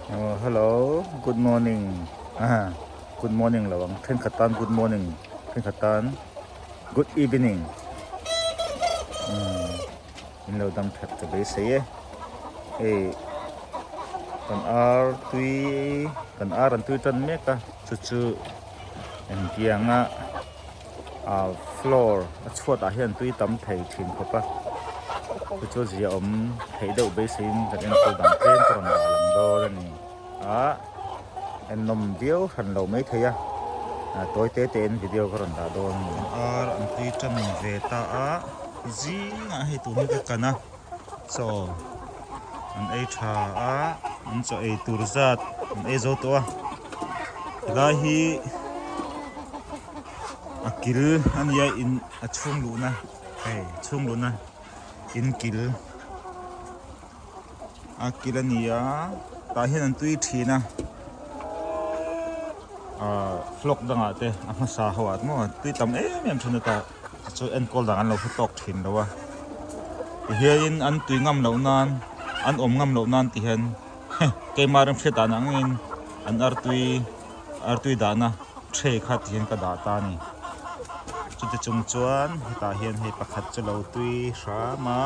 Oh, hello, good morning. Good morning lawang. Then khatan good morning. Then khatan good evening. In lo dam that ka be say eh kan ar an tui tan me ka chu en pianga floor a chhuat a hian tui tam thei thin khopa chu zia thei deuh be sin kan en ko dang pen tron da lam do ni en nom dio han lo mai theya tối tế tên video có rần đã đồn ar an tui tan ve ta zi nga he tu ni ka kana so an ei tha an cho ei turzat an ei zo to la hi akil an ya in a chung lu na chung lu na in kil akil ania ta hian an tui thina flok danga te ama sa hawat mo tui tam em thuna ta chu en kol dang an lo futok thin lo wa hian an tui ngam lo nan an om ngam lo nan ti hen ke maram pheta nangin an artui dana the khat hian ka da ta ni chu te chung chuan ta hian he pakhat chu lo tui rama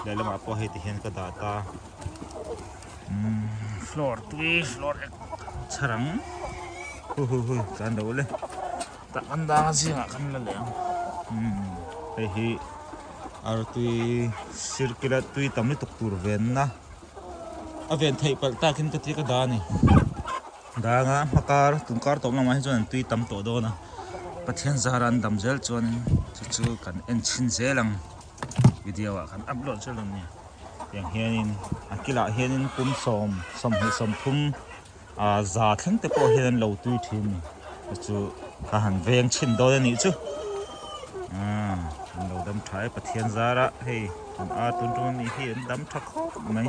lelama po he ti hian ka da ta floor charang hu kan do le ta kan da si nga kan la le hi artui circular tui tam ni tuk tur ven na aven thei pal ta kin ka ti ka da ni da nga makar tungkar tom lamai chuan tui tam to do na pathian zaran dam zel chuan chu kan en chin zelang video a kan upload chalon ni yang hianin akila hianin kum som thum za thleng te po hian lo tui thin chu ka han veng chin do ni chu lo dam thai pathian zara hei an tun ni hi an dam thak mai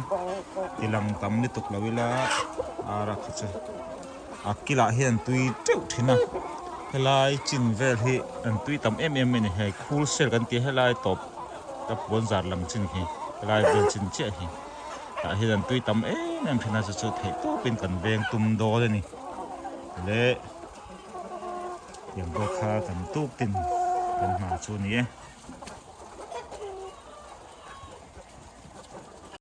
tilang tam ni tuk lawila ara khacha akila hian tui teu thina helai chin vel hi an tui tam em ni hei khul sel kan ti helai top tap bon zar lam chin hi helai vel chin che hi ta hi an tui tam em thina chu thei to pin kan veng tum do le ni le yang bo kha kan tuk tin kan ma chu ni